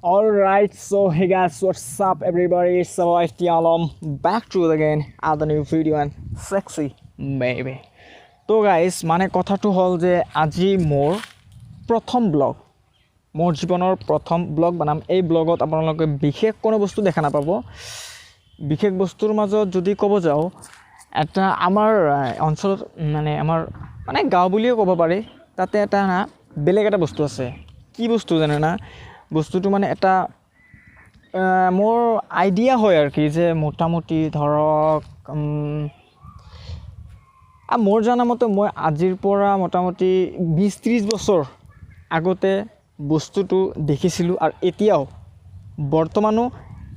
Alright, so hey guys, what's up everybody? So Alom back to it again at the new video and sexy baby. So guys, মানে কথাটো হল যে আজি মোৰ প্ৰথম blog মোৰ জীৱনৰ প্ৰথম ব্লগ বনাম এই ব্লগত আপোনালোকে বিশেষ কোনো বস্তু দেখা নাপাব বিশেষ বস্তুৰ মাজত যদি ক'ব যাও এটা আমাৰ অঞ্চলত মানে গাঁও বুলিয়ে ক'ব পাৰি তাতে এটা না বেলেগ এটা বস্তু আছে কি বস্তু জানে না বস্তুটো মানে এটা মোৰ আইডিয়া হয় আৰ কি যে মোটামুটি ধৰক মোৰ জানা মতে মই আজিৰ পৰা মোটামুটি 20-30 বছৰ আগতে বস্তুটো দেখিছিলো আৰু এতিয়াও বৰ্তমানো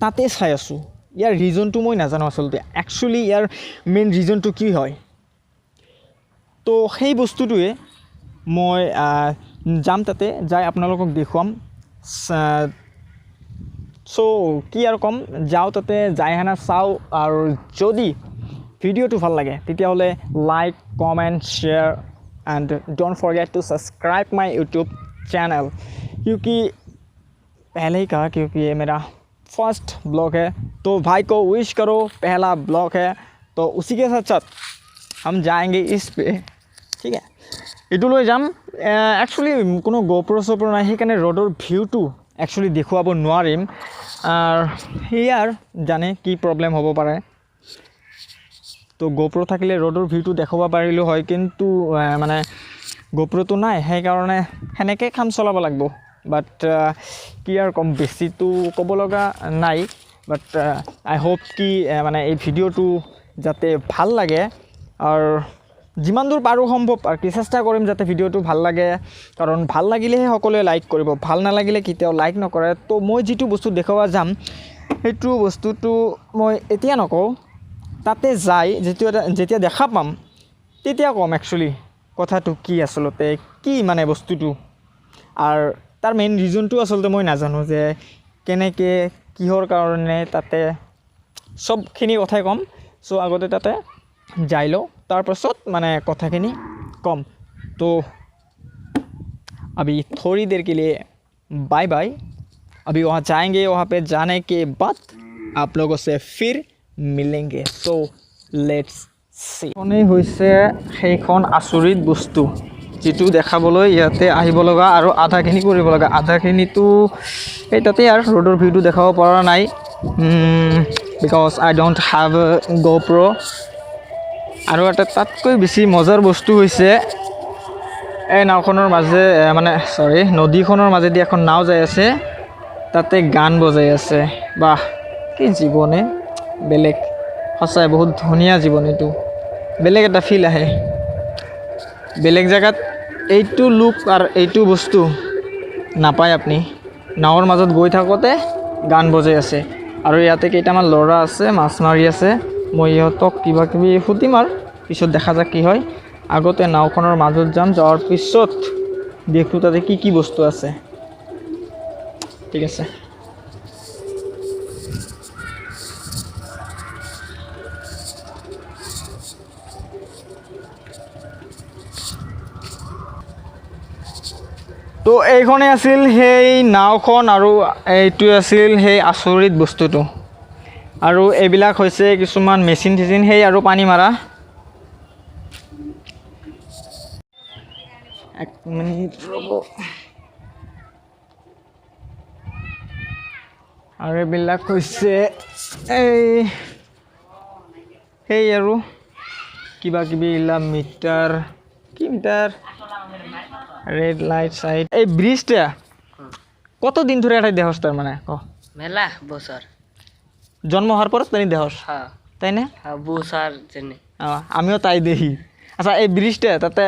তাতে চাই আছো ইয়াৰ ৰিজনটো মই নাজানো আসলতে একচুয়ালি ইয়াৰ মেইন ৰিজনটো কি হয় তো সেই বস্তুটোৱে মই যাম তাতে যাই আপোনালোকক দেখুৱাম সো কি আর কম যাও তাতে যাই হানা চাও আর যদি ভিডিওটো ভাল লাগে তেতিয়া হলে like comment share and don't forget to subscribe my YouTube channel क्योंकि पहले ही कहा क्योंकि ये मेरा फर्स्ट ब्लॉग है तो भाई को विश करो पहला ब्लॉग है तो उसी के साथ साथ हम जाएंगे इस पे ठीक है इटू লৈ যাম एक्चुअली কোনো গোপ্ৰো সোপ্ৰো নাই সেইকাৰণে ৰডৰ ভিউটো एक्चुअली দেখুৱাব নোৱাৰিম আৰ হিয়াৰ জানে কি প্ৰবলেম হ'ব পাৰে তো গোপ্ৰো থাকিলে ৰডৰ ভিউটো দেখাব পাৰিলো হয় কিন্তু মানে গোপ্ৰোটো নাই সেই কাৰণে হেনেকে কাম চলাব লাগিব বাট কি আর কম বেছি তো ক'ব লগা নাই বাট আই হোপ কি মানে এই ভিডিওটো যাতে ভাল লাগে আর যিমান দূৰ পাৰো সম্ভৱ আৰ কি চেষ্টা কৰিম যাতে ভিডিওটো ভাল লাগে কাৰণ ভাল লাগিলেহে সকলোৱে লাইক কৰিব ভাল নালাগিলে কেতিয়াও লাইক নকৰে তো মই যেটো বস্তু দেখাবা যাম হেতু বস্তুটো মই এতিয়া নকও তাতে যাই যেতিয়া দেখা পাম তেতিয়া কম একচুয়ালি কথাটো কি আসলতে কি মানে বস্তুটো আর তার মেইন রিজনটো আসলতে মই নাজানো যে কেনেকে কিহৰ কাৰণে তাতে সবখিনি কথাই কম সো আগতে তাতে যাই লো तार पाছত माने কথাখিনি कम तो अभी थोड़ी देर के लिए बाय बाय अभी वहाँ जाएंगे वहाँ पे जाने के बाद आप लोगों से फिर मिलेंगे सो लेट्स सी कोने होइसे সেইখন আচৰিত বস্তু যেটো দেখাবলৈ ইয়াতে আহিব লগা আৰু আধাখিনি কৰিব লগা আধাখিনি তো এইটাতে আৰ ৰোডৰ ভিউটো দেখাব পৰা নাই because I don't have a GoPro আৰু এটা তাতকৈ বেছি মজাৰ বস্তু হৈছে এই নাওখনৰ মাজে মানে সৰি নদীখনৰ মাজেদি এখন নাও যাই আছে তাতে গান বজাই আছে বাহ কি জীৱনে বেলেগ সঁচাই বহুত ধুনীয়া জীৱন এটো বেলেগ এটা ফিল আহে বেলেগ জায়গাত এইটো লুক আৰ এইটো বস্তু নাপায় আপনি নাওৰ মাজত গৈ থাকোতে গান বজাই আছে আৰু ইয়াতে কেইটামান লৰা আছে মাছ মাৰি আছে মই ইহঁতক কিবা কিবি ফুটিম আৰ পিছত দেখা যাক কি হয় আগতে নাওখনৰ মাজত যাম যাওয়ার পিছত দেখো তাতে কি কি বস্তু আছে ঠিক আছে তো এইখনে আছিল সেই নাওখন আৰু এইটো আছিল সেই আচৰিত বস্তুটো আৰু এইবিলাক হৈছে কিছুমান মেচিন থিচিন সেই আৰু পানী মাৰা এক মিনিট ৰব আৰু এইবিলাক হৈছে এই সেই আৰু কিবা কিবি ইলা মিটাৰ কি মিটাৰ রেড লাইট সাইড এই ব্রিজটা কত দিন ধরে এটা দেহস তার মানে ক মেলা বছর জন্ম হওয়ার পর তাই দেহস হ্যাঁ তাই না বছর জেনে আমিও তাই দেখি আচ্ছা এই ব্রিজটা তাতে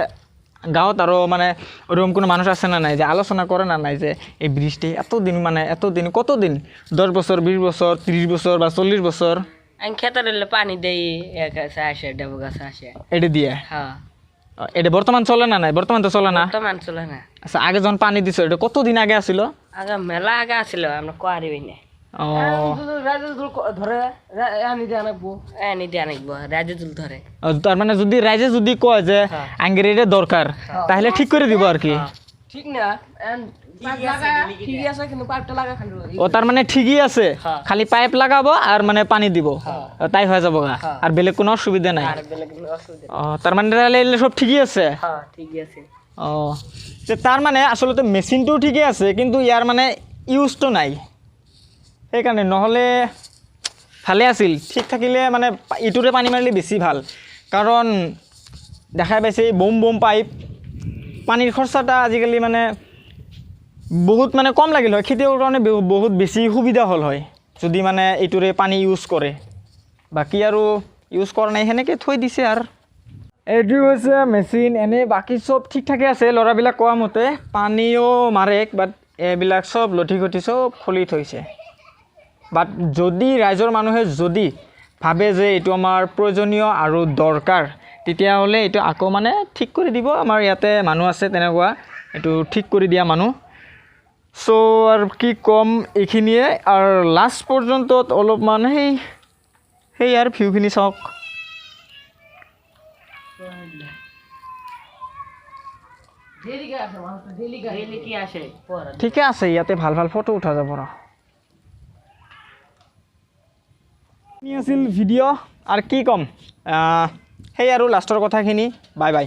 গাঁৱত আৰু মানে ওরকম কোনো মানুষ আছে না নাই যে আলোচনা করে না নাই যে এই ব্রিজটা এতদিন মানে এতদিন কতদিন 10 বছর 20 বছর 30 বছর বা 40 বছর আমি খেতে দিলে পানি দেই এক গাছে আসে ডাব গাছে আসে এটা দিয়ে হ্যাঁ এটা বর্তমান চলে না নাই বর্তমান তো চলে না বর্তমান চলে না আচ্ছা আগে যখন পানি দিছো এটা কতদিন আগে আছিল আগে মেলা আগে আসিল আমরা কোয়ারিবই না ধরে আনি দিয়ে আনবো রাজুল ধরে তার মানে যদি রাইজে যদি কয় যে আঙ্গের এটা দরকার তাহলে ঠিক করে দিব আর কি ঠিক না ঠিক আছে কিন্তু পাইপটা লাগা খালি ও তার মানে ঠিকই আছে হ্যাঁ। খালি পাইপ লাগাবো আর মানে পানি দিব তাই হয়ে যাবো গা হ্যাঁ। আর বেলেগ কোনো অসুবিধা নাই আর বেলেগ কোনো অসুবিধা ও তার মানে তাহলে এগুলো সব ঠিকই আছে হ্যাঁ ঠিক আছে ও তো তার মানে আসলে মেচিনটোও ঠিকই আছে কিন্তু ইয়ার মানে ইউজটো নাই সেইকাৰণে নহ'লে ভালে আছিল ঠিক থাকিলে মানে ইটোৰে পানী মাৰিলে বেছি ভাল কাৰণ দেখাই পাইছে এই বম বম পাইপ পানীৰ খৰচাটা আজিকালি মানে বহুত মানে কম লাগিল হয় খেতিয়কৰ কাৰণে বহুত বেছি সুবিধা হ'ল হয় যদি মানে এইটোৰে পানী ইউজ কৰে বাকী আৰু ইউজ কৰা নাই সেনেকৈ থৈ দিছে আৰু এইটো হৈছে মেচিন এনেই বাকী চব ঠিক ঠাকে আছে ল'ৰাবিলাক কোৱা মতে পানীও মাৰে বাট এইবিলাক চব লঠি ঘটি চব খুলি থৈছে বাট যদি ৰাইজৰ মানুহে যদি ভাবে যে এইটো আমাৰ প্ৰয়োজনীয় আৰু দৰকাৰ তেতিয়াহ'লে এইটো আকৌ মানে ঠিক কৰি দিব আমাৰ ইয়াতে মানুহ আছে তেনেকুৱা এইটো ঠিক কৰি দিয়া মানুহ চ' আৰু কি ক'ম এইখিনিয়ে আৰু লাষ্ট পৰ্যন্তত অলপমান সেই আৰু ভিউখিনি চাওক ডেইলি কি আসে পড়া ঠিকে আছে ইয়াতে ভাল ভাল ফটো উঠা যাব ৰ আছিল ভিডিঅ' আৰু কি ক'ম সেই আৰু লাষ্টৰ কথাখিনি বাই বাই